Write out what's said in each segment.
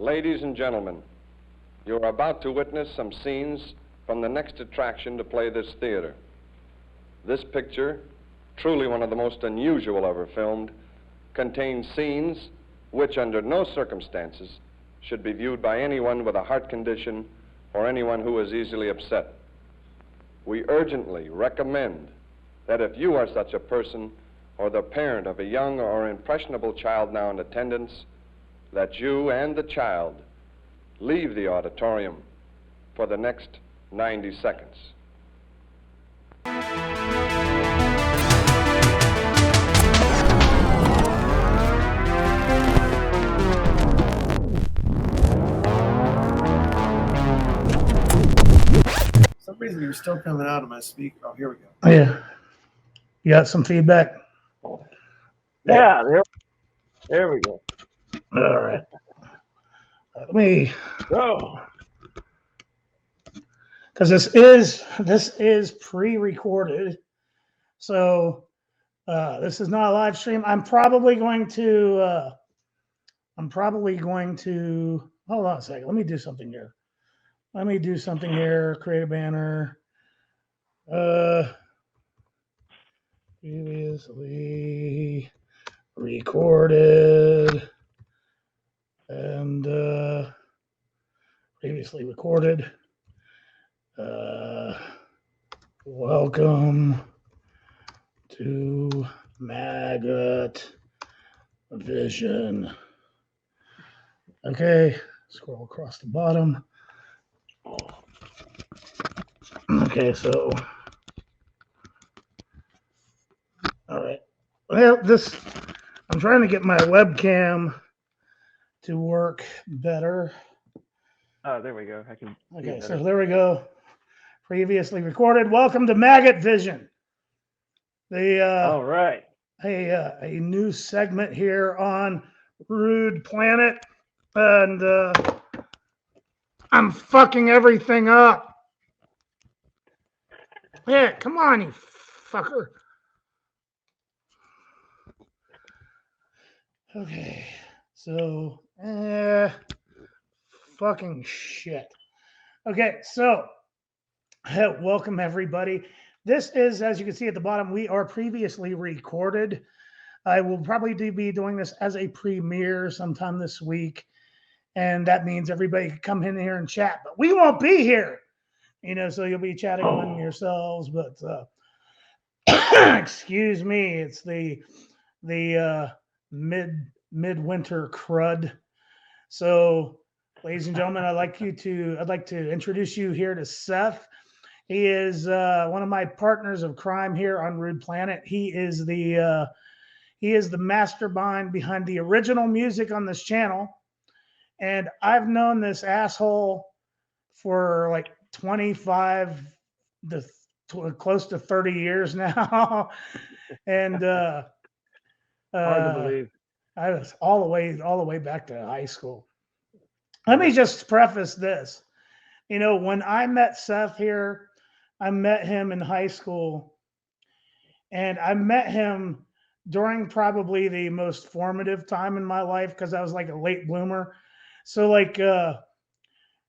Ladies and gentlemen, you are about to witness some scenes from the next attraction to play this theater. This picture, truly one of the most unusual ever filmed, contains scenes which, under no circumstances, should be viewed by anyone with a heart condition or anyone who is easily upset. We urgently recommend that if you are such a person or the parent of a young or impressionable child now in attendance, that you and the child leave the auditorium for the next 90 seconds. For some reason, you're still coming out of my speaker. Oh, here we go. Oh, yeah. You got some feedback? Yeah, there we go. All right. Let me, because this is pre-recorded, so this is not a live stream. I'm probably going to hold on a second. Let me do something here. Create a banner. Previously recorded and previously recorded. Welcome to MAGGOT Vision. Okay, scroll across the bottom. Okay, so all right. Well, I'm trying to get my webcam to work better. Oh, there we go. I can. Okay, so there we go. Previously recorded. Welcome to MAGGOT Vision. All right. A new segment here on Rude Planet, and I'm fucking everything up. Yeah, come on, you fucker. Okay, so fucking shit. Okay, so welcome everybody. This is, as you can see at the bottom, we are previously recorded. I will probably be doing this as a premiere sometime this week, and that means everybody can come in here and chat, but we won't be here, so you'll be chatting among yourselves. But excuse me, it's the midwinter crud. So, ladies and gentlemen, I'd like to introduce you here to Seth. He is one of my partners of crime here on Rude Planet. He is the mastermind behind the original music on this channel, and I've known this asshole for like 25 to close to 30 years now, and hard to believe. I was all the way back to high school. Let me just preface this. When I met Seth here, I met him in high school, and I met him during probably the most formative time in my life because I was like a late bloomer. So like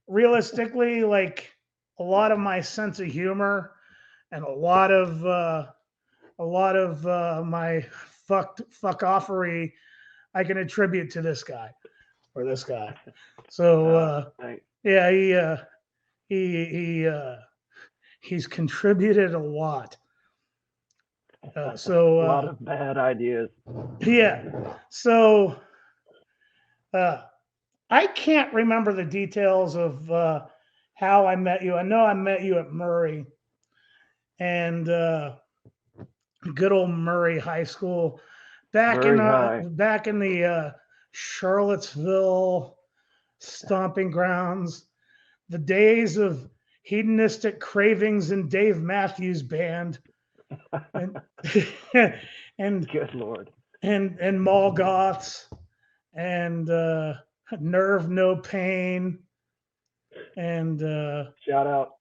realistically, like a lot of my sense of humor and a lot of my fuck-offery I can attribute to this guy or this guy. So yeah, he's contributed a lot. A lot of bad ideas. Yeah. So I can't remember the details of how I met you. I know I met you at Murray, and good old Murray High School back in the Charlottesville stomping grounds, the days of hedonistic cravings and Dave Matthews Band, and good Lord, and mall goths, and Nerve No Pain, and shout out.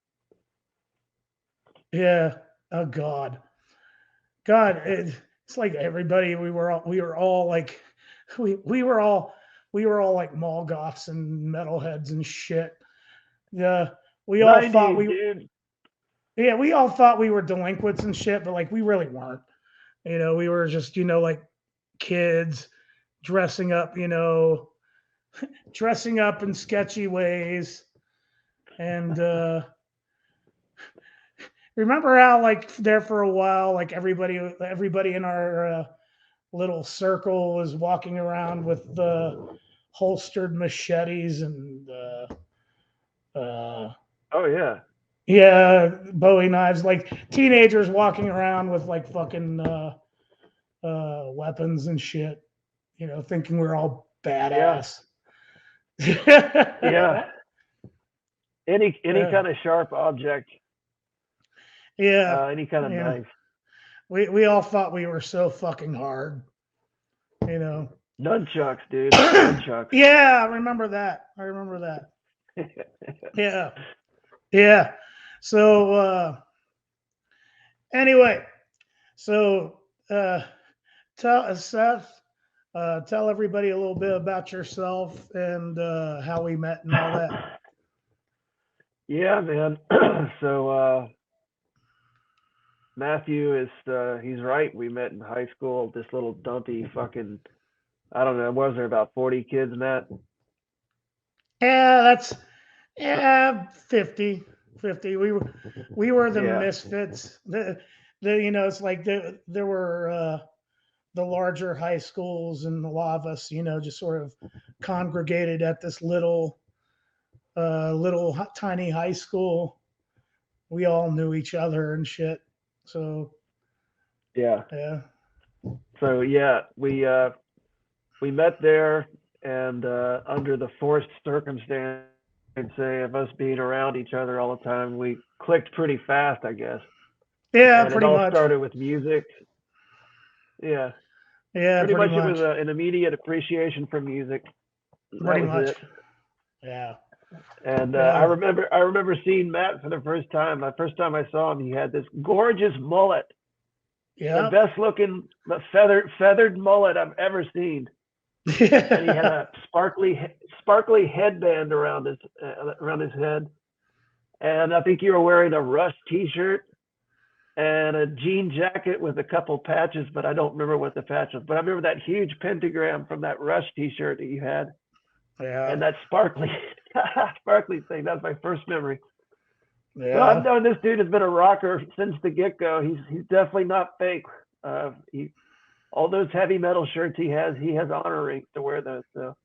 Yeah. Oh God. It's like everybody. We were all like, we were all we were all like mall goths and metalheads and shit. Yeah, we all thought 90s, we dude. yeah, we all thought we were delinquents and shit, but like we really weren't. You know, we were just, you know, like kids dressing up, you know, dressing up in sketchy ways. And remember how like there for a while, like everybody in our little circle was walking around with the holstered machetes and Oh yeah. yeah, Bowie knives, like teenagers walking around with like fucking weapons and shit, you know, thinking we're all badass. Yeah. Any Yeah. kind of sharp object, Yeah. any kind of Yeah. knife. We all thought we were so fucking hard, you know. Nunchucks, dude. Nunchucks. Yeah, I remember that. Yeah. Yeah. So anyway, so tell Seth, tell everybody a little bit about yourself and how we met and all that. Yeah, man. So Matthew is he's right. We met in high school. This little dumpy fucking, I don't know, was there about 40 kids, Matt? Yeah, that's 50. We were the Yeah. misfits. The you know, it's like there were the larger high schools, and a lot of us, you know, just sort of congregated at this little tiny high school. We all knew each other and shit. So Yeah. yeah. So yeah, we met there, and under the forced circumstance, I'd say, of us being around each other all the time, we clicked pretty fast, I guess. Yeah, And it pretty all much. started with music. Yeah. Yeah, Pretty pretty much it much. was an immediate appreciation for music. Pretty That was much. it. Yeah. And Yeah. I remember seeing Matt for the first time. The first time I saw him, he had this gorgeous mullet. Yeah. The best looking feathered mullet I've ever seen. And he had a sparkly headband around his head. And I think you were wearing a Rush t-shirt and a jean jacket with a couple patches, but I don't remember what the patch was. But I remember that huge pentagram from that Rush t-shirt that you had. Yeah. And that sparkly thing. That's my first memory. Yeah. So I've known this dude has been a rocker since the get-go. He's definitely not fake. All those heavy metal shirts he has honor rings to wear those. So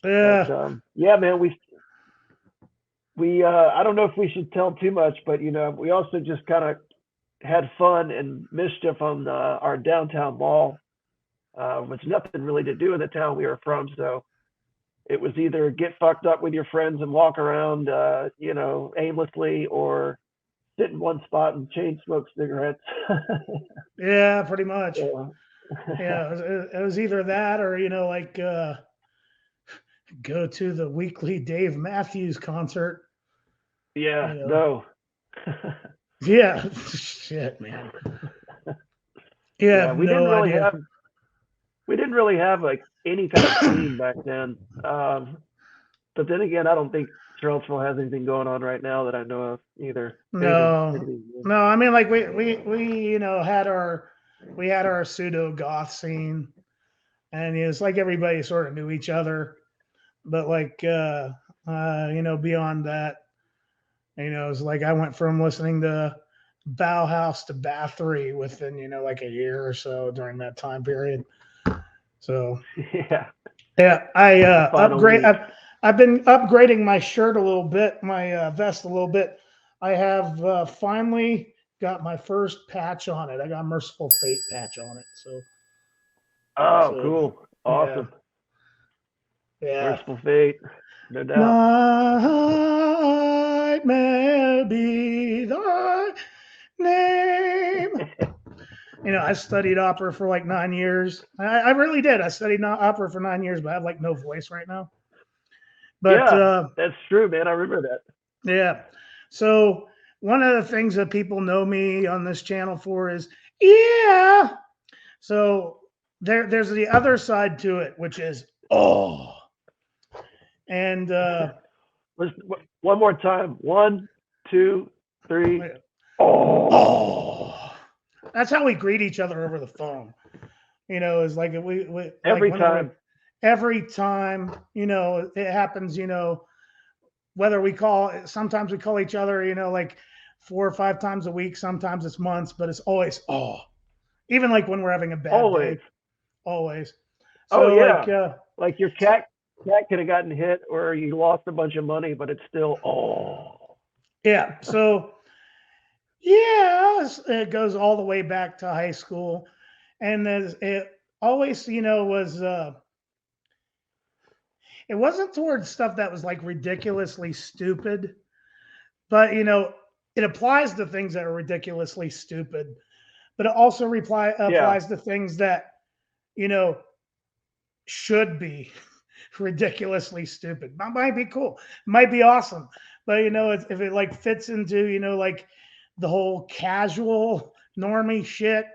Yeah. but, yeah, man, we I don't know if we should tell too much, but you know, we also just kind of had fun and mischief on our downtown mall, which nothing really to do with the town we were from. So it was either get fucked up with your friends and walk around, you know, aimlessly, or sit in one spot and chain smoke cigarettes. Yeah, pretty much. So, Yeah, it was either that or, you know, like go to the weekly Dave Matthews concert. yeah, You know. no. Yeah, shit, man. Yeah, we no idea. didn't really have like any kind of scene back then. But then again, I don't think Charlottesville has anything going on right now that I know of either. No, I mean, like we you know had our pseudo goth scene, and it's like everybody sort of knew each other, but like you know, beyond that, you know, it's like I went from listening to Bauhaus to Bathory within, you know, like a year or so during that time period. So yeah, I upgrade. I've been upgrading my shirt a little bit, my vest a little bit. I have finally got my first patch on it. I got Merciful Fate patch on it. So cool, awesome. Yeah. Merciful Fate, no doubt. Nightmare be thy name. You know, I studied opera for like 9 years. I really did. I studied opera for 9 years, but I have like no voice right now. But yeah, that's true, man. I remember that. Yeah. So one of the things that people know me on this channel for is, yeah. So there's the other side to it, which is oh. And one more time. 1, 2, 3. Oh. That's how we greet each other over the phone. You know, it's like we Every like time. Every time, you know, it happens, you know, whether sometimes we call each other, you know, like 4 or 5 times a week, sometimes it's months, but it's always, oh, even like when we're having a bad day, always. So like your cat could have gotten hit or you lost a bunch of money, but it's still, yeah. So yeah, it goes all the way back to high school. And it always, you know, was, it wasn't towards stuff that was like ridiculously stupid, but you know, it applies to things that are ridiculously stupid, but it also applies to things that, you know, should be ridiculously stupid. That might be cool, might be awesome, but you know, if it like fits into, you know, like the whole casual normie shit,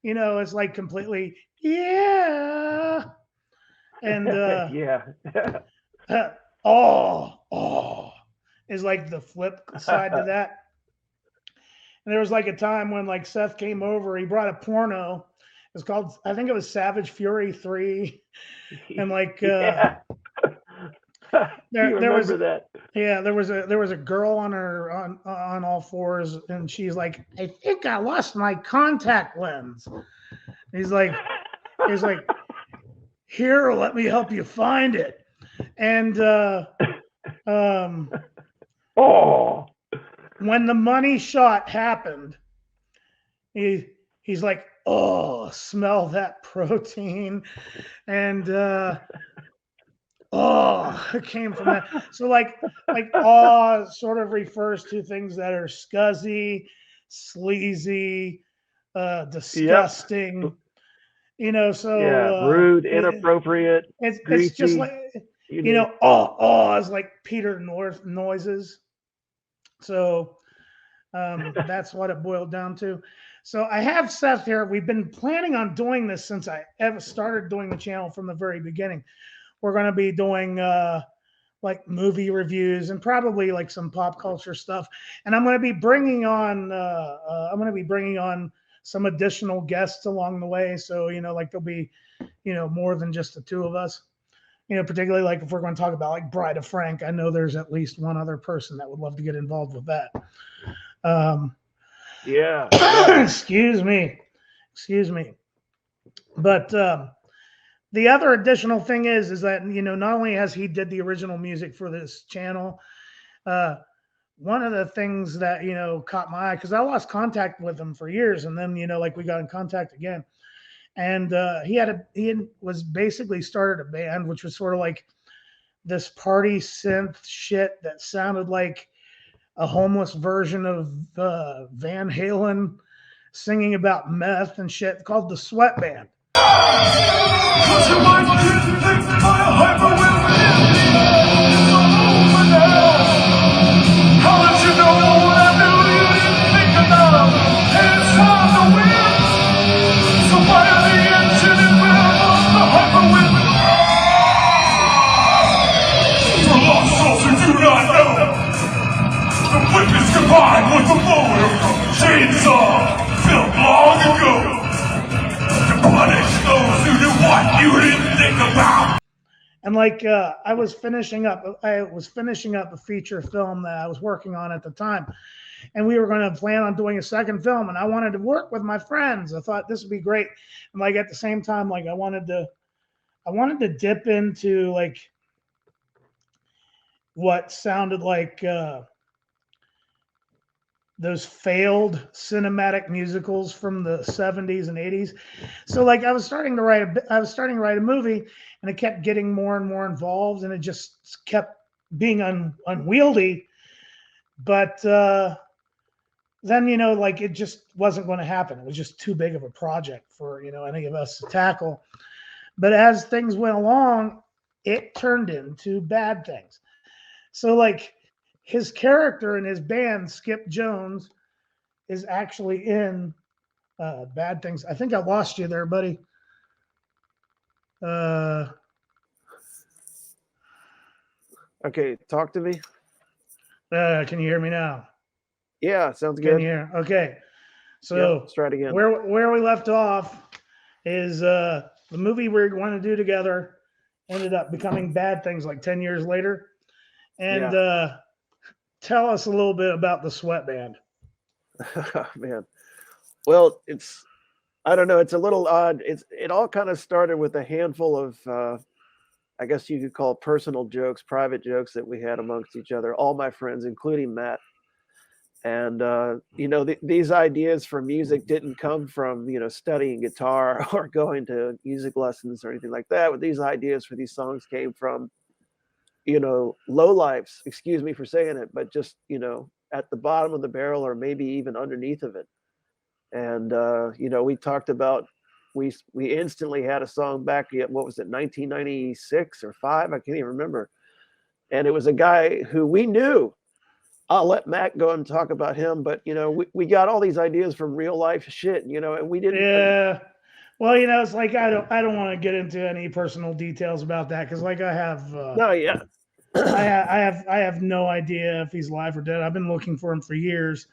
you know, it's like completely, yeah. And yeah. oh is like the flip side to that. And there was like a time when like Seth came over, he brought a porno. It's called, I think it was Savage Fury 3. And like yeah. there was that. Yeah, there was a girl on all fours, and she's like, I think I lost my contact lens. He's like, here, let me help you find it. And when the money shot happened, he's like, oh, smell that protein. And it came from that. So like awe sort of refers to things that are scuzzy, sleazy, disgusting. Yep. You know, so rude, inappropriate. It's just like, you know, is like Peter North noises. So that's what it boiled down to. So I have Seth here. We've been planning on doing this since I ever started doing the channel from the very beginning. We're going to be doing like movie reviews and probably like some pop culture stuff. And I'm going to be bringing on some additional guests along the way. So, you know, like there'll be, you know, more than just the two of us. You know, particularly like if we're going to talk about like Bride of Frank, I know there's at least one other person that would love to get involved with that. Yeah. Excuse me. But the other additional thing is that, you know, not only has he did the original music for this channel, one of the things that, you know, caught my eye, because I lost contact with him for years, and then, you know, like we got in contact again, and he was basically started a band which was sort of like this party synth shit that sounded like a homeless version of Van Halen singing about meth and shit, called the Sweat Band. With a motor chainsaw built long ago to punish those who do what you didn't think about. And like I was finishing up a feature film that I was working on at the time, and we were going to plan on doing a second film, and I wanted to work with my friends. I thought this would be great, and like at the same time, like I wanted to dip into like what sounded like those failed cinematic musicals from the 70s and 80s. So like I was starting to write a movie, and it kept getting more and more involved, and it just kept being unwieldy. But then, you know, like it just wasn't going to happen. It was just too big of a project for, you know, any of us to tackle. But as things went along, it turned into bad things. So like his character in his band, Skip Jones, is actually in Bad Things. I think I lost you there, buddy. Okay, talk to me. Can you hear me now? Yeah, sounds Can good. you hear? Okay. Yep, So let's try it again. where we left off is the movie we were going to do together ended up becoming Bad Things like 10 years later. And tell us a little bit about the Sweat Band. Man. Well, I don't know, it's a little odd. It all kind of started with a handful of I guess you could call personal jokes, private jokes that we had amongst each other, all my friends, including Matt. And these ideas for music didn't come from studying guitar or going to music lessons or anything like that. But these ideas for these songs came from low lives. Excuse me for saying it, but just at the bottom of the barrel or maybe even underneath of it. And we talked about we instantly had a song back at, what was it, 1996 or 5? I can't even remember. And it was a guy who we knew. I'll let Matt go and talk about him, but we got all these ideas from real life shit, and we didn't. Yeah. Well, it's like I don't want to get into any personal details about that because, like, I have No, yeah. I have no idea if he's alive or dead. I've been looking for him for years.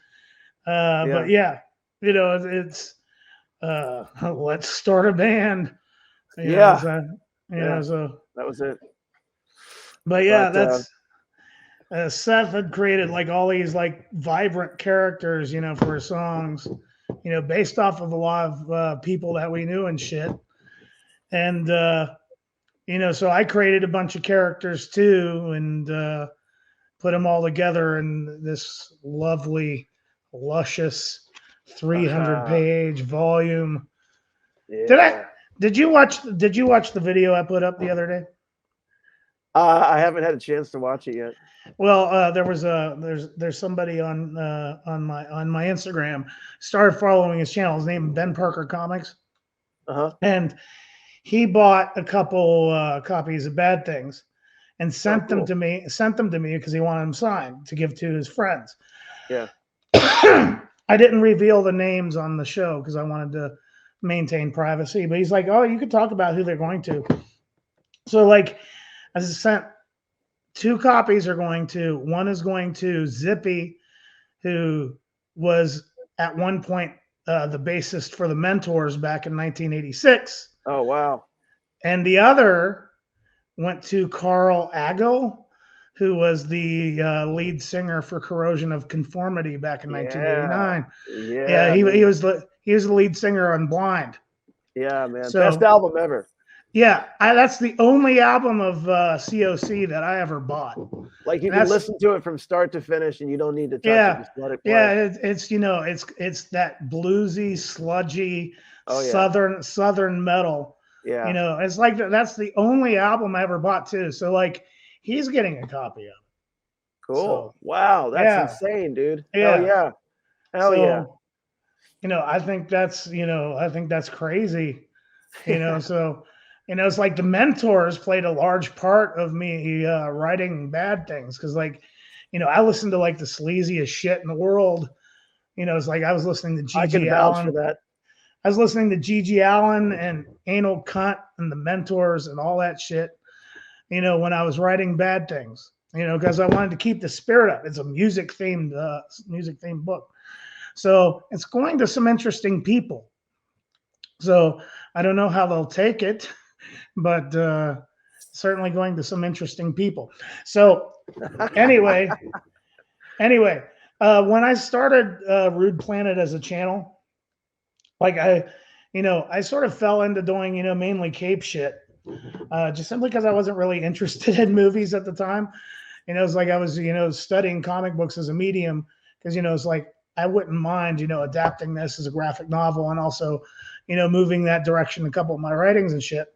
But yeah, it's let's start a band. Yeah. So that was it. But yeah, that's Seth had created like all these like vibrant characters, for his songs, based off of a lot of people that we knew and shit. And so I created a bunch of characters too, and put them all together in this lovely, luscious 300-page volume. Yeah. Did you watch the video I put up the other day? I haven't had a chance to watch it yet. Well, there's somebody on my Instagram started following his channel. His name is Ben Parker Comics, and he bought a couple copies of Bad Things and sent them to me. Sent them to me because he wanted them signed to give to his friends. Yeah. I didn't reveal the names on the show because I wanted to maintain privacy. But he's like, "Oh, you could talk about who they're going to." So, like, I sent 2 copies are going to. One is going to Zippy, who was at one point the bassist for the Mentors back in 1986. Oh, wow. And the other went to Carl Aggo, who was the lead singer for Corrosion of Conformity back in 1989. Yeah, he was the lead singer on Blind. Yeah, man. So, best album ever. Yeah, that's the only album of COC that I ever bought. Like, you can listen to it from start to finish, and you don't need to touch it. Just let it play. Yeah, it's that bluesy, sludgy, southern metal. Yeah, it's like that's the only album I ever bought too. So like, he's getting a copy of it. Cool. So, wow, that's insane, dude. Yeah. Hell yeah. I think that's crazy. So. It's like the Mentors played a large part of me writing Bad Things because, like, I listened to like the sleaziest shit in the world. It's like I was listening to G.G. Allen. For that. I was listening to G.G. Allen and Anal Cunt and the Mentors and all that shit. When I was writing Bad Things. Because I wanted to keep the spirit up. It's a music themed book, so it's going to some interesting people. So I don't know how they'll take it. But certainly going to some interesting people. So anyway, when I started Rude Planet as a channel, like I sort of fell into doing, mainly cape shit, just simply because I wasn't really interested in movies at the time. It's like I was, studying comic books as a medium because, it's like I wouldn't mind, adapting this as a graphic novel and also, moving that direction, a couple of my writings and shit.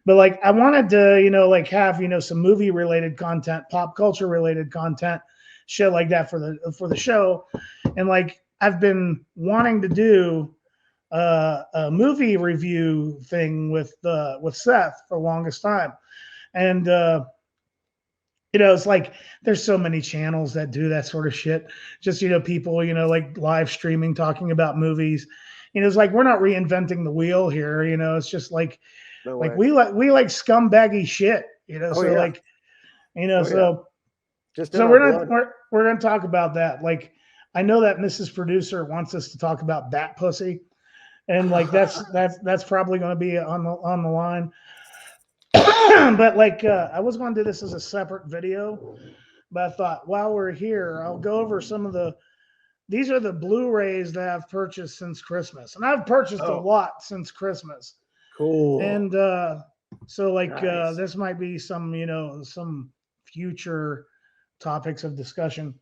But like, I wanted to, like have, some movie related content, pop culture related content, shit like that for the show. And like, I've been wanting to do a movie review thing with Seth for the longest time. And, it's like, there's so many channels that do that sort of shit. Just, people, like live streaming, talking about movies. It's like, we're not reinventing the wheel here. It's just like, we like scumbaggy shit, so Just in So our blood. we're gonna talk about that. Like, I know that Mrs. Producer wants us to talk about bat pussy, and like that's probably going to be on the line. But like, I was going to do this as a separate video, but I thought while we're here, I'll go over some of the. These are the Blu-rays that I've purchased since Christmas, and I've purchased a lot since Christmas. Cool. And so like Nice. this might be some some future topics of discussion.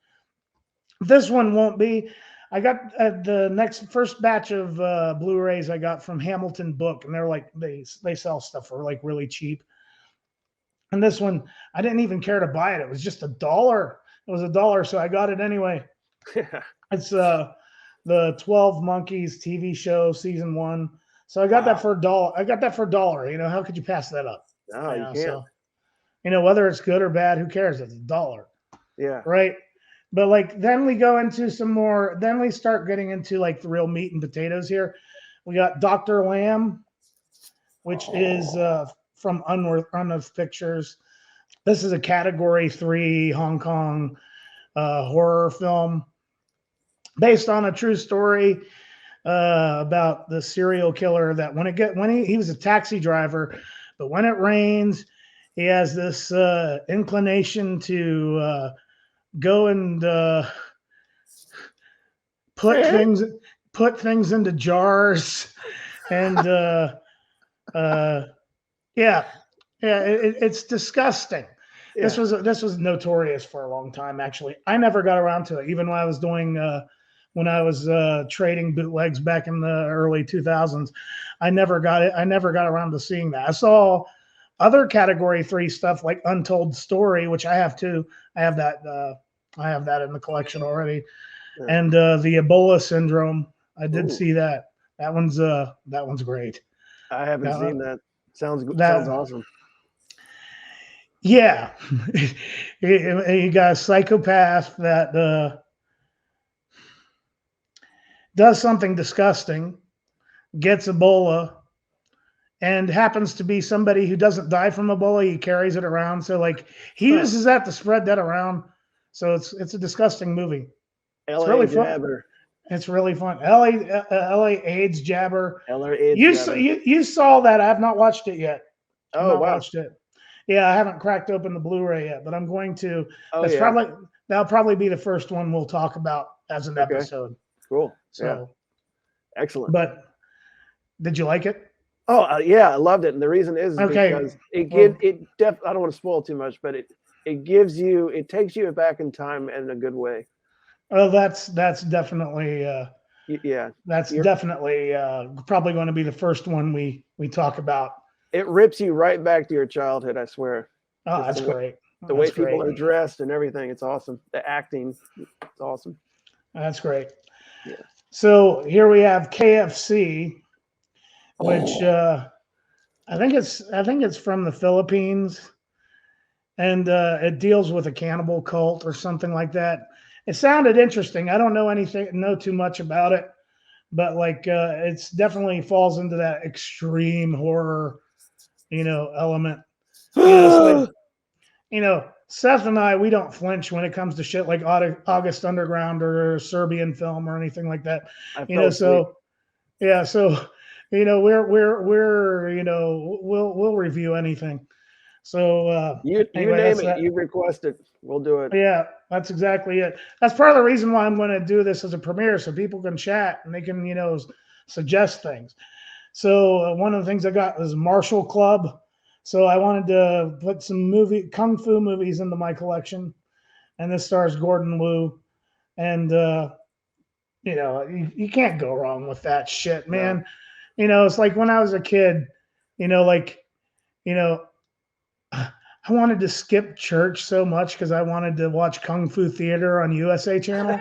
This one won't be. I got the first batch of Blu-rays I got from Hamilton Book, and they're like they sell stuff for like really cheap. And this one I didn't even care to buy it. It was just $1. It was $1, so I got it anyway. It's the 12 Monkeys TV show season 1. So I got that for $1. I got that for $1. You know, how could you pass that up? No, you can't. So, you know, whether it's good or bad, who cares? It's $1. Yeah. Right. But like, then we go into some more, then we start getting into like the real meat and potatoes here. We got Dr. Lamb, which is from Unearth Pictures. This is a category 3 Hong Kong horror film based on a true story about the serial killer that when he was a taxi driver, but when it rains, he has this inclination to go and put things into jars, and it's disgusting. Yeah. This was notorious for a long time. Actually, I never got around to it, even when I was doing when I was trading bootlegs back in the early 2000s. I never got around to seeing that. I saw other category 3 stuff like Untold Story, which I have too. I have that in the collection already. Yeah. And the Ebola Syndrome, I did see that. That one's great. I haven't seen that. Sounds awesome. Yeah. You got a psychopath that does something disgusting, gets Ebola, and happens to be somebody who doesn't die from Ebola. He carries it around. So like he uses that to spread that around. So it's a disgusting movie. It's really fun. It's really fun. LA AIDS Jabber. LA AIDS Jabber. You saw that. I have not watched it yet. Oh, wow. Watched it. Yeah, I haven't cracked open the Blu-ray yet, but I'm going to. That'll probably be the first one we'll talk about as an episode. Cool. So excellent. But did you like it? Oh yeah, I loved it, and the reason is because I don't want to spoil too much, but it takes you back in time in a good way. Oh, that's definitely definitely probably going to be the first one we talk about. It rips you right back to your childhood, I swear. Oh, that's great. The way people are dressed and everything, it's awesome. The acting, it's awesome. That's great. Yeah. So here we have KFC, which I think it's from the Philippines, and it deals with a cannibal cult or something like that. It sounded interesting. I don't know too much about it, but like it's definitely falls into that extreme horror, element. Seth and I, we don't flinch when it comes to shit like August Underground or Serbian film or anything like that. We'll review anything. So you name it, you request it, we'll do it. Yeah, that's exactly it. That's part of the reason why I'm going to do this as a premiere, so people can chat and they can suggest things. So one of the things I got was Marshall Club. So I wanted to put some kung fu movies into my collection, and this stars Gordon Liu, and you can't go wrong with that shit, man. No. It's like when I was a kid, I wanted to skip church so much because I wanted to watch Kung Fu Theater on USA Channel.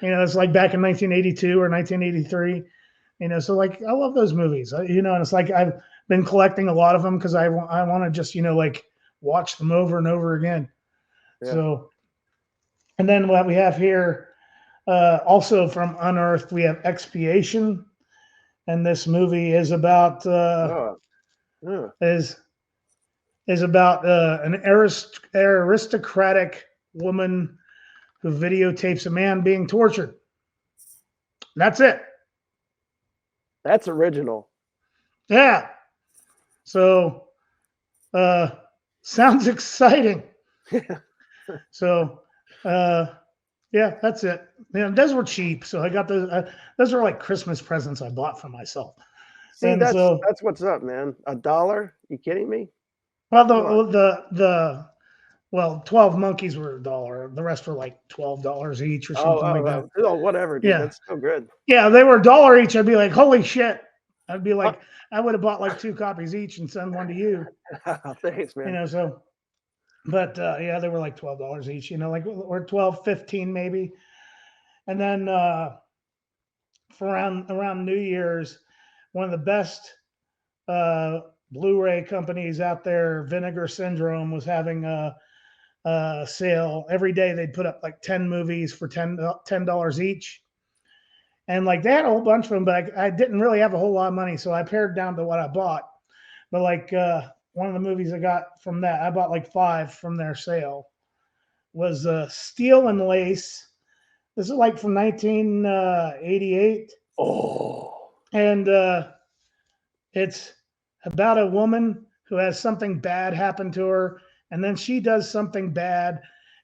It's like back in 1982 or 1983. So like I love those movies. And it's like I've been collecting a lot of them because I want to just watch them over and over again. Yeah. So, and then what we have here, also from Unearthed, we have Expiation, and this movie is about is about an aristocratic woman who videotapes a man being tortured. That's it. That's original. Yeah. So, sounds exciting. So, yeah, that's it. Yeah, those were cheap. So I got those were like Christmas presents I bought for myself. See, And that's so, what's up, man. $1? You kidding me? well, well, 12 monkeys were $1. The rest were like $12 each or something like that. Oh, whatever, dude. Yeah. That's so good. Yeah, they were $1 each. I'd be like, holy shit. I'd be like, I would have bought like 2 copies each and send one to you. Thanks, man. You know, so, but yeah, they were like $12 each, you know, like, or 12, 15 maybe. And then for around New Year's, one of the best Blu-ray companies out there, Vinegar Syndrome, was having a sale. Every day they'd put up like 10 movies for $10 each. And like they had a whole bunch of them, but I didn't really have a whole lot of money. So I pared down to what I bought. But like one of the movies I got from that, I bought like 5 from their sale, was Steel and Lace. This is like from 1988. Oh. And it's about a woman who has something bad happen to her. And then she does something bad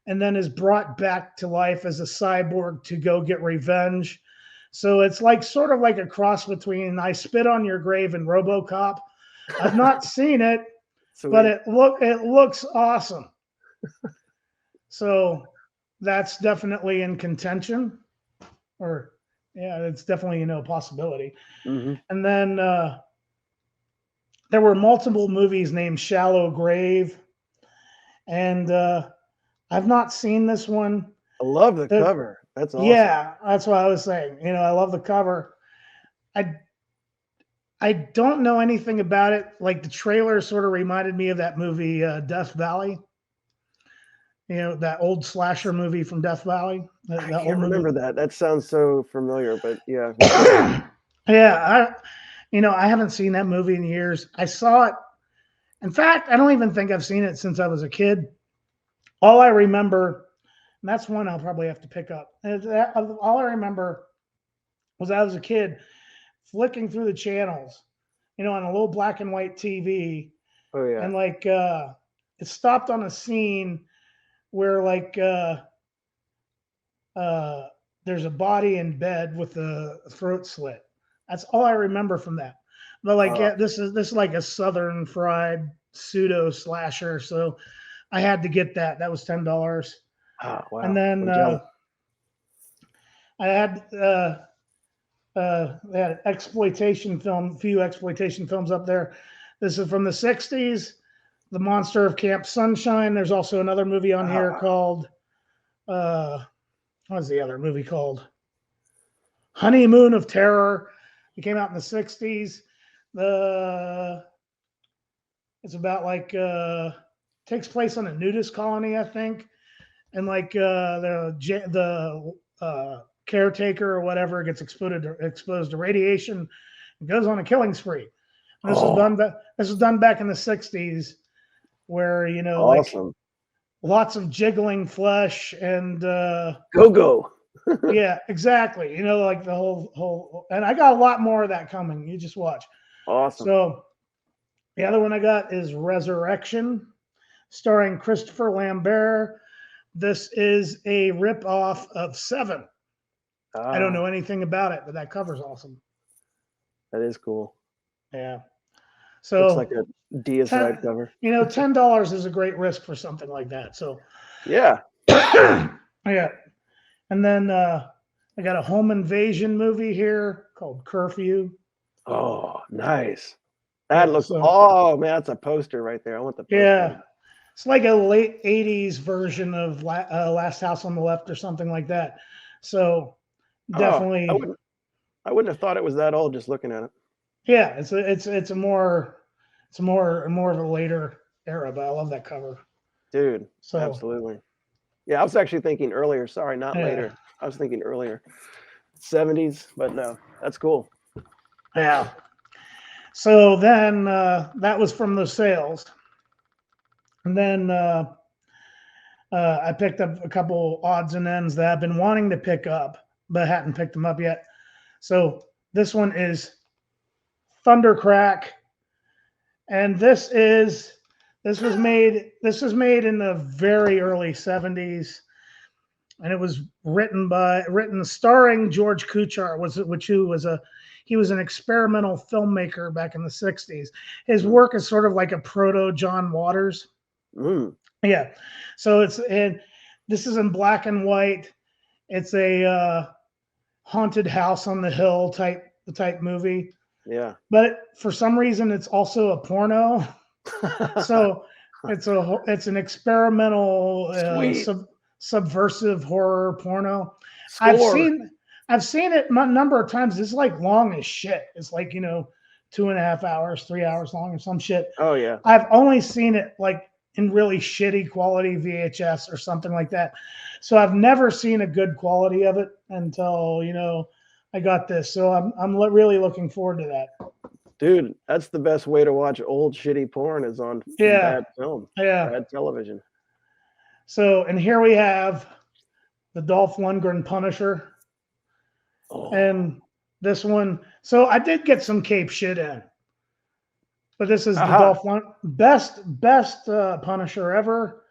and then is brought back to life as a cyborg to go get revenge. So it's like sort of like a cross between I Spit on Your Grave and RoboCop. I've not seen it, but it looks awesome. So that's definitely in contention, or yeah, it's definitely a possibility. Mm-hmm. And then there were multiple movies named Shallow Grave, and I've not seen this one. I love the cover. That's awesome. Yeah, that's what I was saying. I love the cover. I don't know anything about it. Like the trailer sort of reminded me of that movie Death Valley. That old slasher movie from Death Valley. I can't remember that. That sounds so familiar, but yeah. Yeah, I haven't seen that movie in years. I saw it. In fact, I don't even think I've seen it since I was a kid. All I remember, and that's one I'll probably have to pick up. All I remember was I was a kid flicking through the channels, on a little black and white TV. Oh yeah. And like it stopped on a scene where like there's a body in bed with the throat slit. That's all I remember from that. But like this is like a southern fried pseudo slasher, so I had to get that. That was $10. Oh, wow. And then I had they had exploitation film, few exploitation films up there. This is from the 60s, The Monster of Camp Sunshine. There's also another movie on here called what was the other movie called? Honeymoon of Terror. It came out in the 60s. It's about like takes place on a nudist colony, I think, and like the caretaker or whatever gets exposed to radiation and goes on a killing spree. And this was done back in the 60s, where awesome. like lots of jiggling flesh and go. Yeah, exactly. Like the whole, and I got a lot more of that coming. You just watch. Awesome. So the other one I got is Resurrection, starring Christopher Lambert. This is a rip-off of Seven. I don't know anything about it, but that cover's awesome. That is cool. Yeah. So looks like a deicide cover. $10 is a great risk for something like that. So yeah. Yeah. And then I got a home invasion movie here called Curfew. Oh, nice. That looks. Oh man, that's a poster right there. I want the poster. Yeah, it's like a late '80s version of Last House on the Left or something like that. So definitely, I wouldn't have thought it was that old just looking at it. Yeah, it's more of a later era, but I love that cover, dude. So absolutely. Yeah, I was actually thinking earlier. Sorry, not later. I was thinking earlier, 70s, but no, that's cool. Yeah. So then that was from the sales. And then I picked up a couple odds and ends that I've been wanting to pick up, but hadn't picked them up yet. So this one is Thundercrack, and this was made in the very early 70s, and it was written starring George Kuchar, he was an experimental filmmaker back in the 60s. His work is sort of like a proto John Waters. Yeah. So this is in black and white. It's a haunted house on the hill type movie. Yeah. But for some reason it's also a porno. So it's an experimental subversive horror porno. Score. I've seen it a number of times. It's like long as shit. It's like, 2.5 hours, 3 hours long or some shit. Oh yeah. I've only seen it like in really shitty quality VHS or something like that. So I've never seen a good quality of it until, I got this. So I'm really looking forward to that. Dude, that's the best way to watch old shitty porn is on bad film. Yeah. Bad television. So, and here we have the Dolph Lundgren Punisher. Oh. And this one, so I did get some cape shit in. But this is the Dolph Lundgren best Punisher ever.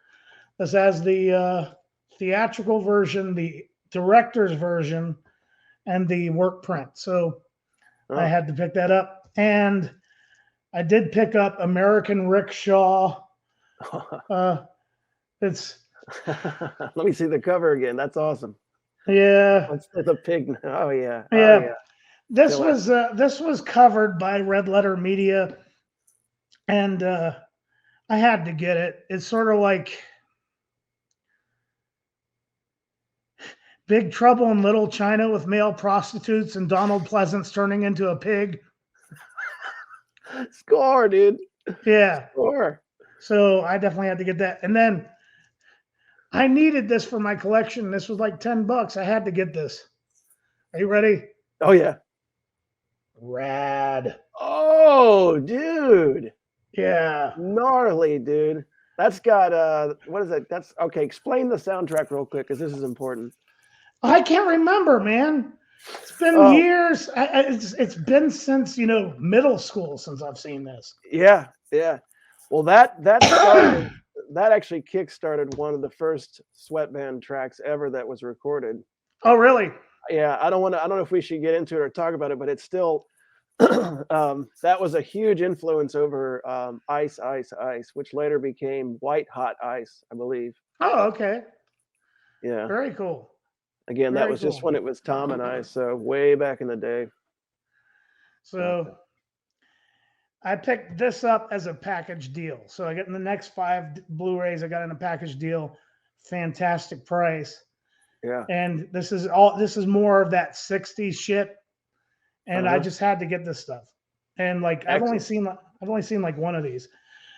This has the theatrical version, the director's version, and the work print. So I had to pick that up. And I did pick up American Rickshaw. It's let me see the cover again. That's awesome. Yeah. It's a pig. Oh yeah. Yeah. Oh, yeah. This was covered by Red Letter Media, and I had to get it. It's sort of like Big Trouble in Little China with male prostitutes and Donald Pleasance turning into a pig. Score, dude. Yeah. Score. So I definitely had to get that. And then I needed this for my collection. This was like $10. I had to get this. Are you ready? Oh yeah. Rad. Oh, dude. Yeah. Gnarly, dude. That's got what is that? That's okay. Explain the soundtrack real quick, because this is important. I can't remember, man. It's been years. It's been since middle school since I've seen this. Yeah, yeah. Well, that started, that actually kickstarted one of the first Sweatband tracks ever that was recorded. Oh, really? Yeah. I don't know if we should get into it or talk about it, but it's still that was a huge influence over Ice, Ice, Ice, which later became White Hot Ice, I believe. Oh, okay. Yeah. Very cool. Again, that was just when it was Tom and I, so way back in the day. So I picked this up as a package deal. So I got in the next 5 Blu-rays, I got in a package deal. Fantastic price. Yeah. And this is more of that 60s shit. And I just had to get this stuff. And like I've only seen like one of these.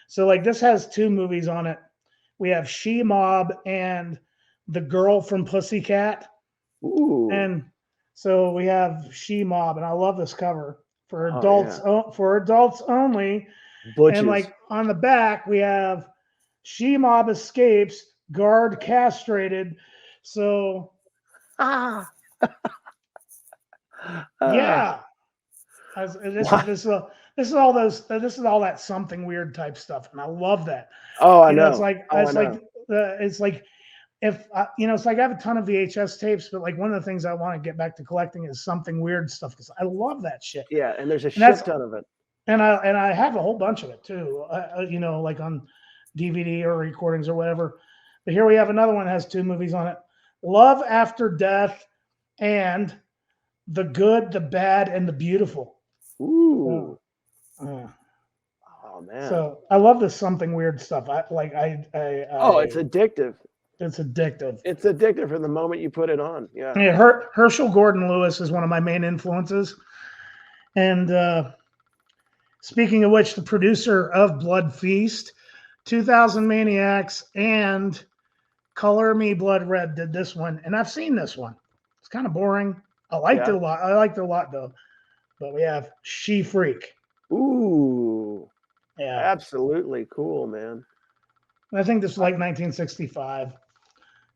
So like this has 2 movies on it. We have She Mob and The Girl from Pussycat. Ooh. And so we have She Mob, and I love this cover for adults for adults only. Butches. And like on the back we have She Mob escapes, guard castrated. So yeah. This is all that something weird type stuff, and I love that. Oh, I know. It's like if it's like I have a ton of VHS tapes, but like one of the things I want to get back to collecting is something weird stuff, because I love that shit. Yeah, and there's a shit ton of it. And I have a whole bunch of it too. Like on DVD or recordings or whatever. But here we have another one that has 2 movies on it: Love After Death and The Good, the Bad, and the Beautiful. Ooh. Oh man. So I love this something weird stuff. It's addictive. It's addictive. It's addictive from the moment you put it on. Yeah. Herschel Gordon Lewis is one of my main influences. And speaking of which, the producer of Blood Feast, 2000 Maniacs, and Color Me Blood Red did this one. And I've seen this one. It's kind of boring. I liked it a lot. I liked it a lot though. But we have She Freak. Ooh. Yeah. Absolutely cool, man. I think this was like 1965.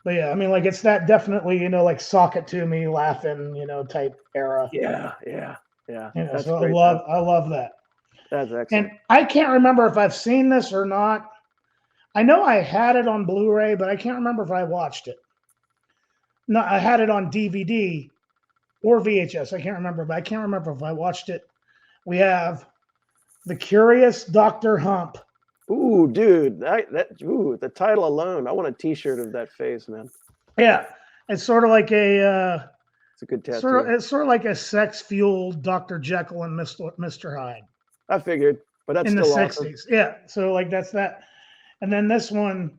But yeah, I mean, like it's that definitely, like sock it to me, laughing, type era. Yeah. That's So great. I love that. That's excellent. And I can't remember if I've seen this or not. I know I had it on Blu-ray, but I can't remember if I watched it. No, I had it on DVD or VHS. I can't remember, but I can't remember if I watched it. We have The Curious Dr. Hump. Ooh, dude, the title alone. I want a T-shirt of that face, man. Yeah, it's sort of like a It's a good tattoo. it's sort of like a sex-fueled Dr. Jekyll and Mr. Hyde. I figured, but that's in the still 60s. awesome. Yeah, so like that's that. And then this one,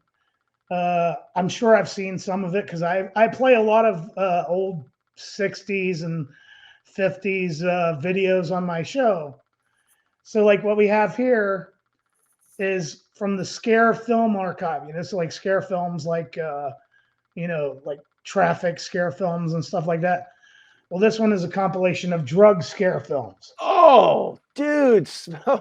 I'm sure I've seen some of it because I play a lot of old 60s and 50s videos on my show. So like what we have here is from the Scare Film Archive. This is like scare films, like like traffic scare films and stuff like that. Well, this one is a compilation of drug scare films. Oh, dude,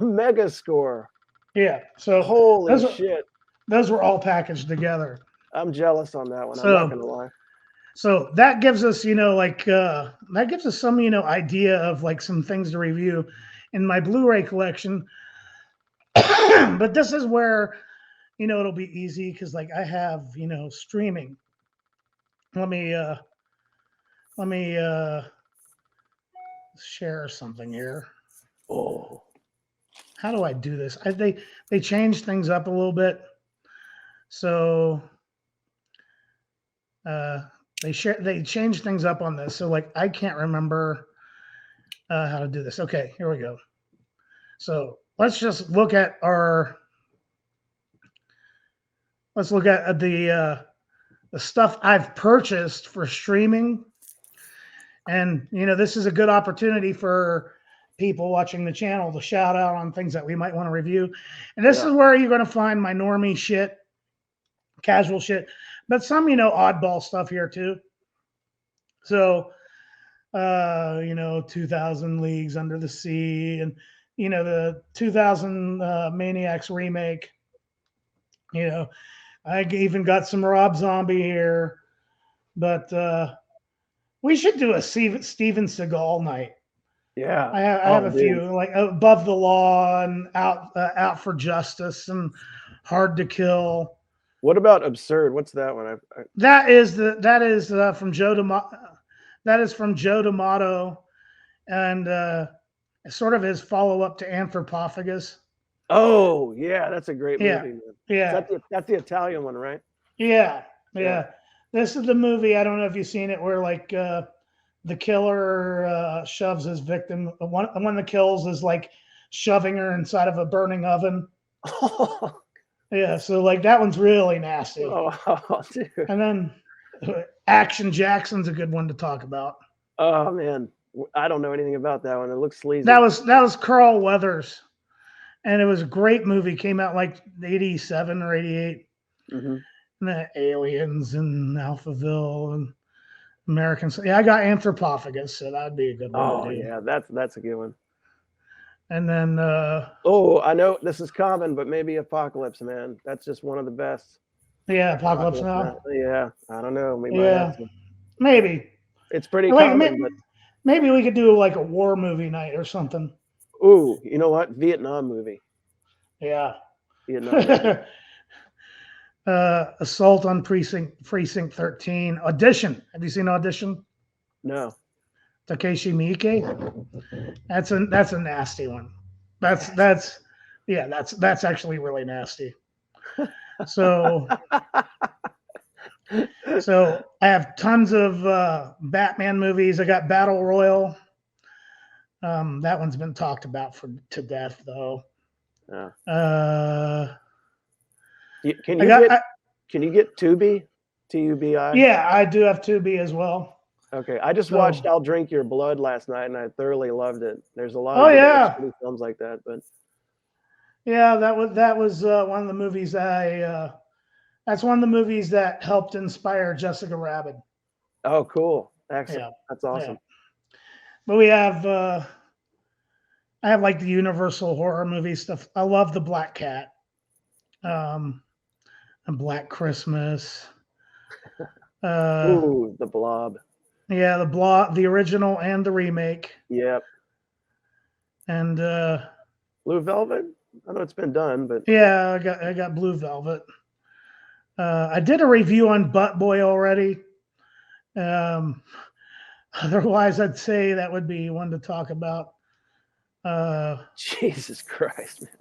mega score. Yeah. So Holy shit. Those were all packaged together. I'm jealous on that one. I'm not gonna lie. So that gives us, that gives us some, idea of like some things to review in my Blu-ray collection. But this is where, it'll be easy because like I have, streaming. Let me share something here. Oh, how do I do this? They changed things up a little bit. So they changed things up on this. So like I can't remember how to do this. Okay, here we go. So let's just look at the stuff I've purchased for streaming. And this is a good opportunity for people watching the channel to shout out on things that we might want to review. And this is where you're going to find my normie shit, casual shit, but some, oddball stuff here too. So, 2000 Leagues Under the Sea and, the 2000 Maniacs remake. I even got some Rob Zombie here, but we should do a Steven Seagal night. Yeah, I have a few, like Above the Law and Out for Justice and Hard to Kill. What about Absurd? What's that one? That is from Joe D'Amato. That is from Joe D'Amato, and sort of his follow-up to Anthropophagus. Oh yeah, that's a great movie. Man. Yeah, that's the Italian one, right? Yeah. This is the movie. I don't know if you've seen it, where like the killer shoves his victim. One of the kills is like shoving her inside of a burning oven. Yeah, so like that one's really nasty. Oh, dude. And then Action Jackson's a good one to talk about. Oh man, I don't know anything about that one. It looks sleazy. That was Carl Weathers, and it was a great movie. Came out like 87 or 88. Mm-hmm. And the Aliens and Alphaville and Americans. Yeah, I got Anthropophagus, so that'd be a good one. Oh yeah, that's a good one. And then I know this is common, but maybe Apocalypse, man. That's just one of the best. Yeah, Apocalypse Now. Yeah, I don't know. Maybe. It's pretty common. Maybe we could do like a war movie night or something. Ooh, you know what? Vietnam movie. Yeah. Vietnam movie. Assault on Precinct 13. Audition. Have you seen Audition? No. Takeshi Miike. That's a nasty one. That's actually really nasty. So I have tons of Batman movies. I got Battle Royale. That one's been talked about to death though. Yeah. Can you get Tubi? Tubi? Yeah, I do have Tubi as well. Okay, I just watched "I'll Drink Your Blood" last night, and I thoroughly loved it. There's a lot of films like that, but yeah, that was one of the movies that's one of the movies that helped inspire Jessica Rabbit. Oh, cool! Excellent. Yeah. That's awesome. Yeah. But we have I have like the Universal horror movie stuff. I love the Black Cat, and Black Christmas. Ooh, the Blob. Yeah, the original and the remake. Yep. And Blue Velvet. I know it's been done, but yeah, I got Blue Velvet. I did a review on Butt Boy already. Otherwise, I'd say that would be one to talk about. Jesus Christ, man.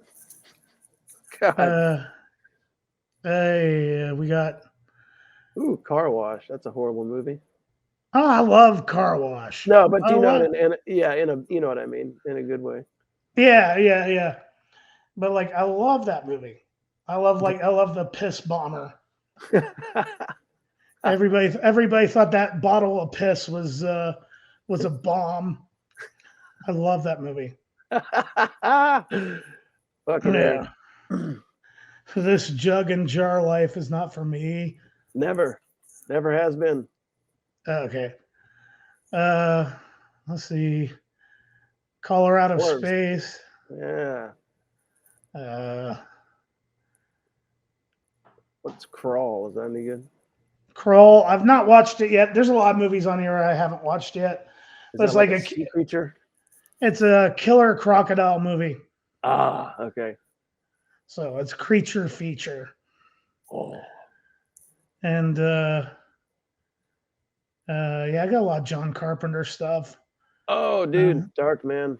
God. Hey, we got. Ooh, Car Wash. That's a horrible movie. Oh, I love Car Wash. No, but I you know, love- you know what I mean, in a good way. yeah. But like, I love that movie. I love the piss bomber. Everybody thought that bottle of piss was a bomb. I love that movie. Fucking Yeah. A. This jug and jar life is not for me. Never has been. Okay. Let's see. Color Out of Dwarves. Space. Yeah. What's Crawl? Is that any good? Crawl. I've not watched it yet. There's a lot of movies on here I haven't watched yet. Is It's that like a a sea creature? It's a killer crocodile movie. Ah, okay. So it's creature feature. Oh. And yeah, I got a lot of John Carpenter stuff. Oh, dude, Dark Man.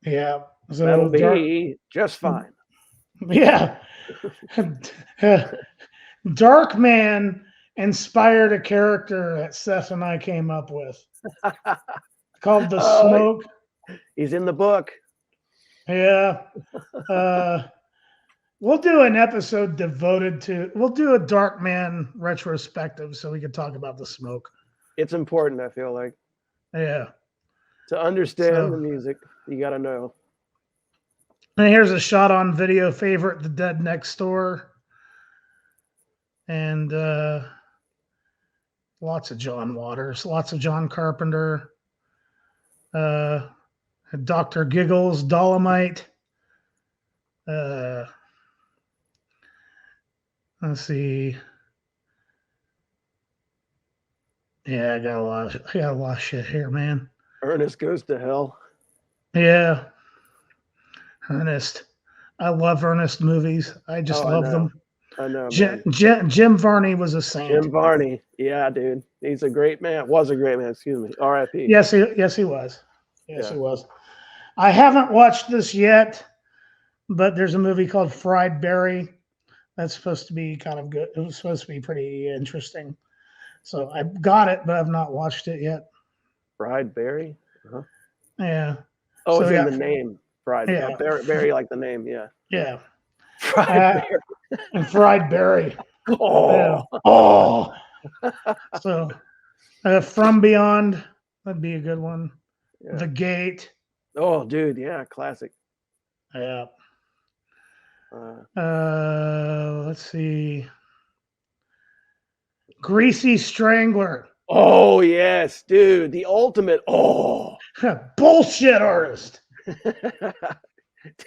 Yeah. So That'll be just fine. Yeah. Dark Man inspired a character that Seth and I came up with called the Smoke. He's in the book. Yeah. We'll do an episode devoted to, we'll do a Dark Man retrospective so we can talk about the Smoke. It's important, I feel like. Yeah. To understand the music, you got to know. And here's a shot on video favorite, The Dead Next Door. And lots of John Waters, lots of John Carpenter. Dr. Giggles, Dolomite. Let's see. Yeah, I got a lot of shit here, man. Ernest Goes to Hell. Yeah. Ernest. I love Ernest movies. I just love them. I know, Jim man. Varney was a saint. Jim Varney. Yeah, dude. He's a great man. Was a great man, excuse me. R.I.P. Yes, he was. Yes, he was. I haven't watched this yet, but there's a movie called Fried Berry that's supposed to be kind of good. It was supposed to be pretty interesting. So I got it, but I've not watched it yet. Fried Berry? Uh-huh. Yeah. Oh, So it's yeah. in the name. Fried. Yeah. Berry like the name, yeah. Yeah. Fried Berry. And Fried Berry. Oh. Yeah. Oh. So From Beyond, that'd be a good one. Yeah. The Gate. Oh, dude, yeah, classic. Yeah. Let's see. Greasy Strangler. Oh, yes, dude, the ultimate. Oh. Bullshit artist.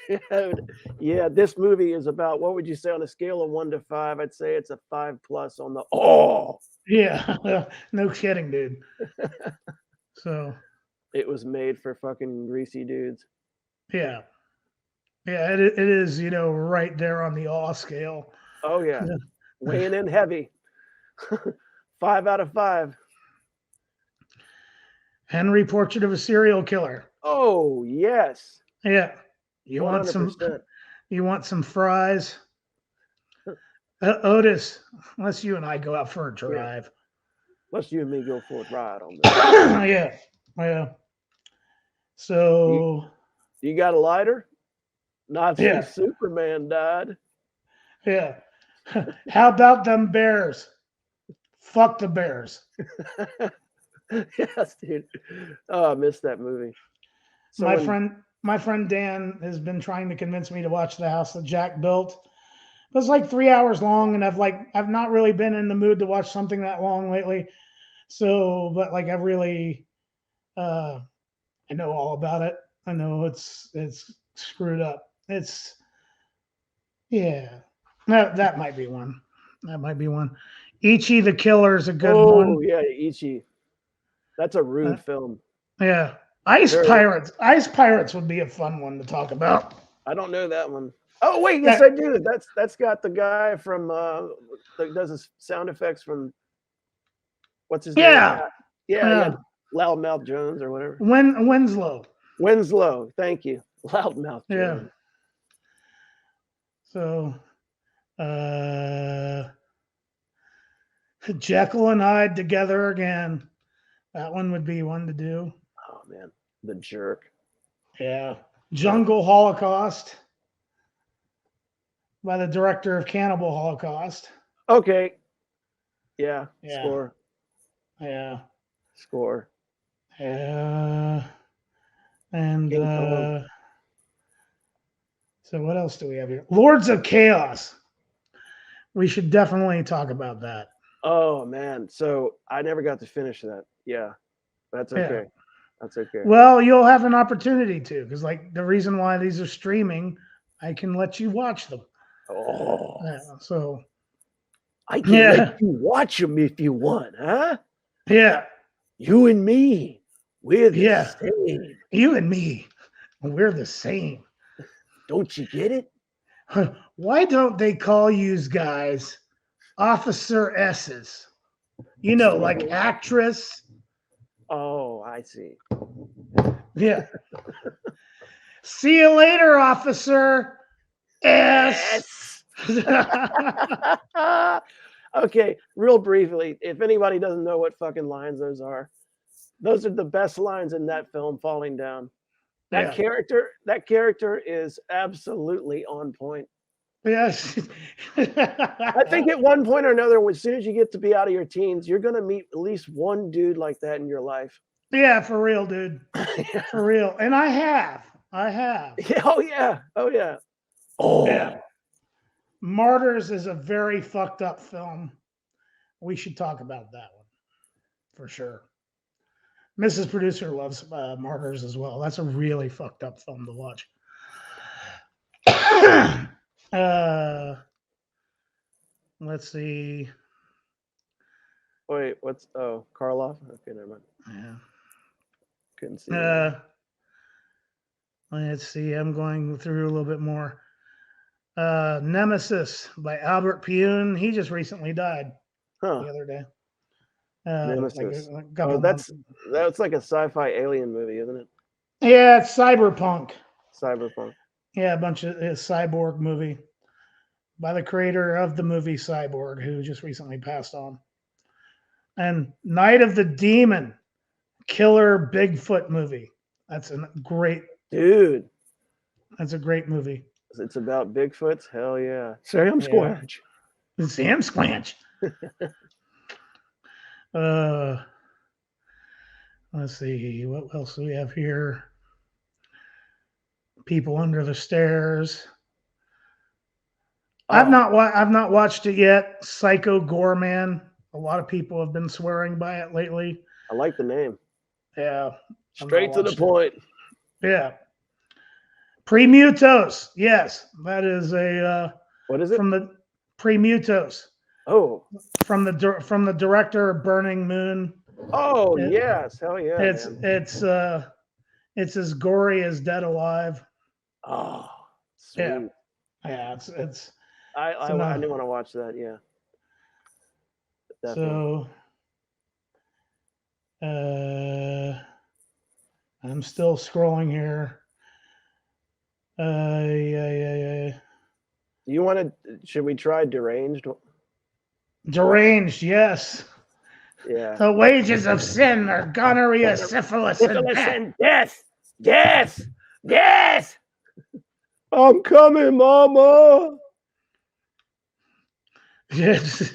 Dude, yeah, this movie is about, what would you say on a scale of 1 to 5? I'd say it's a 5+ on the Yeah, no kidding, dude. So it was made for fucking greasy dudes. Yeah, it is, right there on the awe scale. Oh yeah, weighing in heavy. 5 out of 5. Henry, Portrait of a Serial Killer. Oh yes. Yeah. You 100%. want some fries? Otis, unless you and I go out for a drive. Let's you and me go for a ride on this. Yeah. So you got a lighter? Not Yeah. since Superman died. Yeah. How about them Bears? Fuck the Bears. Yes, dude. Oh, I missed that movie. So My friend Dan has been trying to convince me to watch The House that Jack Built. It was like 3 hours long, and I've not really been in the mood to watch something that long lately. So, but like I really, I know all about it. I know it's screwed up. That might be one. Ichi the Killer is a good Oh one. yeah, Ichi. That's a rude Uh, film. Yeah. Ice Very- Pirates. Ice Pirates would be a fun one to talk about. I don't know that one. Oh wait, yes Yeah. I do. That's got the guy from that does his sound effects from what's his name? Yeah. Yeah. Loudmouth Jones or whatever. Winslow. Winslow, thank you. Loudmouth Yeah. Jones. So, Jekyll and Hyde together again. That one would be one to do. Oh man, the jerk. Yeah. Jungle Holocaust by the director of Cannibal Holocaust. Okay. Yeah. Yeah. Score. Yeah. Score. And King Kong. so what else do we have here? Lords of Chaos. We should definitely talk about that. Oh man. So I never got to finish that. Yeah. That's okay. Yeah. That's okay. Well, you'll have an opportunity to, because like the reason why these are streaming, I can let you watch them. Oh. Yeah, so I can let you watch them if you want, huh? yeah, You and me, we're the Yeah. same. you and me, we're the same. Don't you get it? Why don't they call you guys Officer S's? You know, like actress. Oh, I see. Yeah. See you later, Officer S. Okay, real briefly, if anybody doesn't know what fucking lines those are the best lines in that film, Falling Down. That character is absolutely on point. Yes. I think at one point or another, as soon as you get to be out of your teens, you're gonna meet at least one dude like that in your life. Yeah, for real, dude. For real. And I have. Oh yeah. Oh yeah. Oh Yeah. Martyrs is a very fucked up film. We should talk about that one for sure. Mrs. Producer loves Martyrs as well. That's a really fucked up film to watch. Let's see. Wait, what's Karloff? Okay, never mind. Yeah. Couldn't see. That. Let's see. I'm going through a little bit more. Nemesis by Albert Pune. He just recently died the other day. Nemesis. Like a couple months. That's like a sci-fi alien movie, isn't it? Yeah, it's cyberpunk. Cyberpunk. Yeah, a bunch of cyborg movie by the creator of the movie Cyborg, who just recently passed on. And Night of the Demon, killer Bigfoot movie. That's a great dude. That's a great movie. It's about Bigfoots. Hell yeah. Sam Squanch. Sam Squanch. Let's see. What else do we have here? People Under the Stairs. I've not watched it yet. Psycho Goreman. A lot of people have been swearing by it lately. I like the name. Yeah. Straight to the point. Yeah. Premutos. Yes, that is a. What is it? From the Premutos. Oh. From the director of Burning Moon. Oh yes, hell yeah. It's as gory as Dead Alive. Oh, sweet. Yeah. It's. I do want to watch that. Yeah. Definitely. So, I'm still scrolling here. Yeah. You want to? Should we try Deranged? Deranged, yes. Yeah. The wages of sin are gonorrhea, syphilis, and death. Death. I'm coming, Mama. Yes.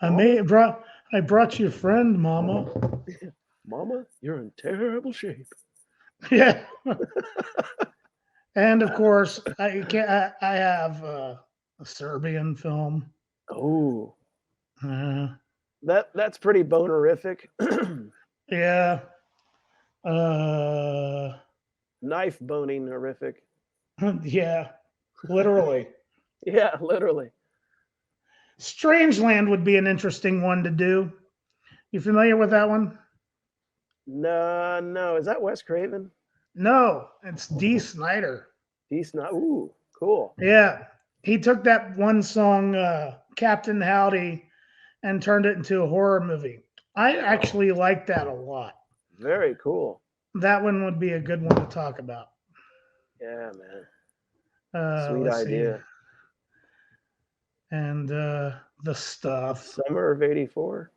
I brought you a friend, Mama. Mama, you're in terrible shape. Yeah. And of course, I have a Serbian film. Oh. That's pretty bonerific. Yeah. Knife boning horrific. Yeah. Literally. Yeah, literally. Strangeland would be an interesting one to do. You familiar with that one? No. Is that Wes Craven? No, it's D. Snyder. He's not. Ooh, cool. Yeah, he took that one song, Captain Howdy, and turned it into a horror movie. I actually like that a lot. Very cool. That one would be a good one to talk about. Yeah, man. Sweet Let's see. idea. And the stuff. Summer of '84.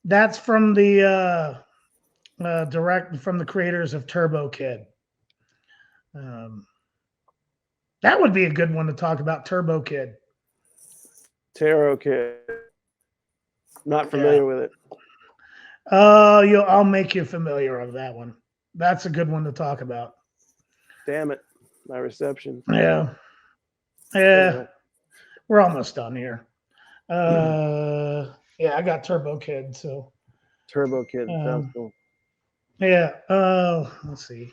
That's from the from the creators of Turbo Kid. That would be a good one to talk about, Turbo Kid. Tarot Kid. Not familiar with it. I'll make you familiar of that one. That's a good one to talk about. Damn it. My reception. Yeah. Anyway. We're almost done here. Yeah, I got Turbo Kid, so Turbo Kid. Sounds cool. yeah. Let's see.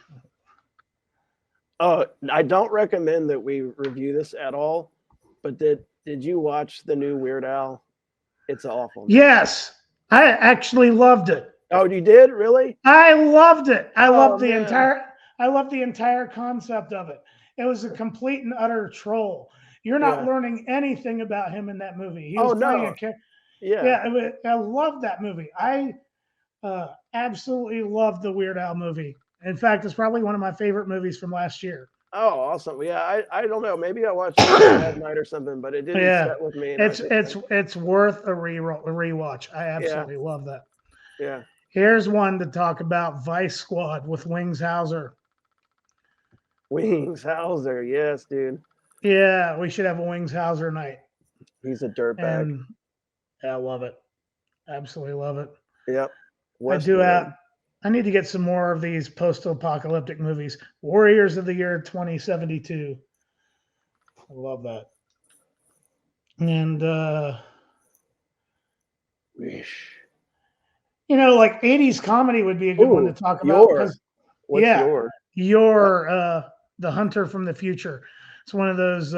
Oh, I don't recommend that we review this at all. But did you watch the new Weird Al? It's awful. Yes, I actually loved it. Oh, you did? Really? I loved it. I loved the man. entire concept of it. It was a complete and utter troll. You're not learning anything about him in that movie. He was playing a character. Yeah, I love that movie. I absolutely loved the Weird Al movie. In fact, it's probably one of my favorite movies from last year. Oh, awesome! Yeah, I don't know. Maybe I watched it that night or something, but it didn't set with me. It's worth a rewatch. I absolutely love that. Yeah. Here's one to talk about: Vice Squad with Wings Hauser. Wings Hauser, yes, dude. Yeah, we should have a Wings Hauser night. He's a dirtbag. And I love it. Absolutely love it. Yep. I need to get some more of these post-apocalyptic movies. Warriors of the Year 2072. I love that. And like 80s comedy would be a good one to talk about. What's You're The Hunter from the Future. It's one of those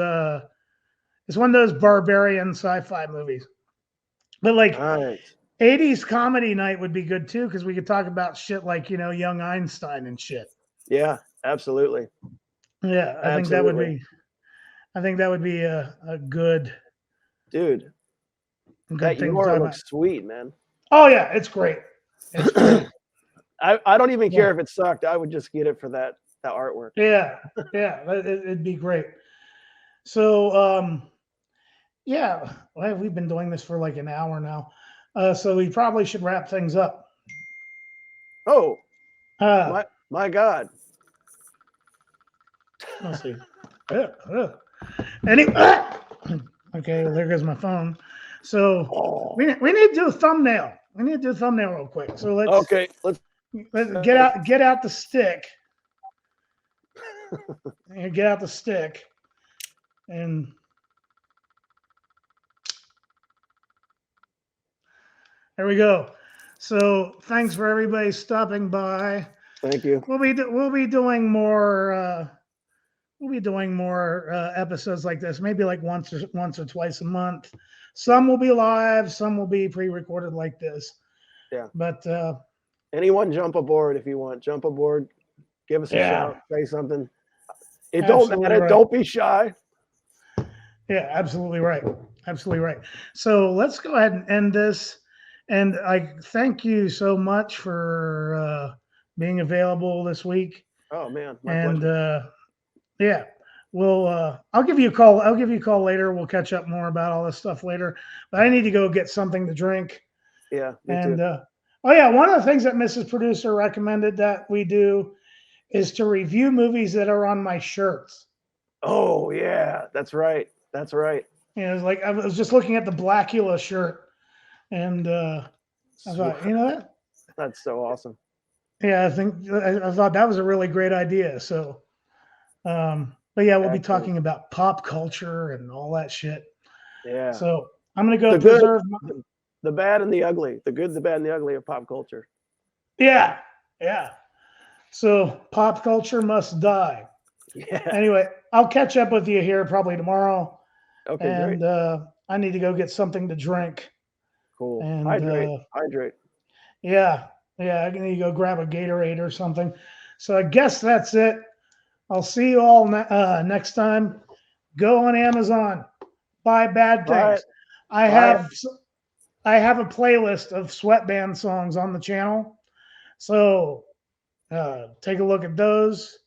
barbarian sci-fi movies. But like 80s comedy night would be good too, because we could talk about shit like, young Einstein and shit. Yeah, absolutely. Yeah, I think that would be a good dude. That Eeyore looks sweet, man. Oh yeah, it's great. It's great. I don't even care if it sucked. I would just get it for that artwork. Yeah, it'd be great. So we've been doing this for like an hour now. So we probably should wrap things up. Oh, my God. Let's see. Okay, well, there goes my phone. So we need to do a thumbnail. We need to do a thumbnail real quick. So let's get out the stick. Get out the stick, and there we go. So thanks for everybody stopping by. Thank you. We'll be doing more. Episodes like this, maybe like once or twice a month. Some will be live, some will be pre-recorded like this. Yeah. But anyone jump aboard if you want. Jump aboard. Give us a shout. Say something. It don't matter. Right. Don't be shy. Yeah, absolutely right. Absolutely right. So let's go ahead and end this. And I thank you so much for being available this week. Oh man, my pleasure. Yeah, I'll give you a call. I'll give you a call later. We'll catch up more about all this stuff later. But I need to go get something to drink. Yeah. And one of the things that Mrs. Producer recommended that we do is to review movies that are on my shirts. Oh yeah, that's right. That's right. Yeah, it's like I was just looking at the Blackula shirt, and I thought, that? That's so awesome. Yeah, I thought that was a really great idea. So. But yeah, we'll be talking about pop culture and all that shit. Yeah. So I'm gonna go preserve the bad and the ugly, the good, the bad, and the ugly of pop culture. Yeah. So pop culture must die. Yeah. Anyway, I'll catch up with you here probably tomorrow. Okay, And great. I need to go get something to drink. Cool. And Hydrate. yeah, I need to go grab a Gatorade or something. So I guess that's it. I'll see you all next time. Go on Amazon, buy Bad Buy Things. it. I Buy have a playlist of Sweatband songs on the channel. So take a look at those.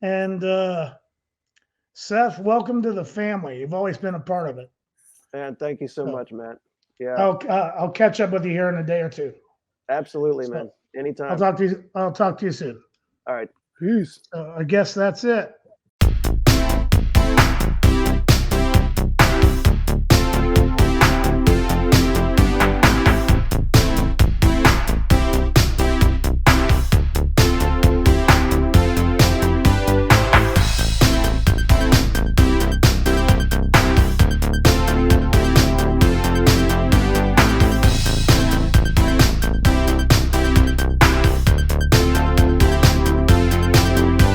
And Seth, welcome to the family. You've always been a part of it. Man, thank you so much, Matt. Yeah, I'll catch up with you here in a day or two. absolutely, So, man. Anytime. I'll talk to you soon. All right. Peace. I guess that's it.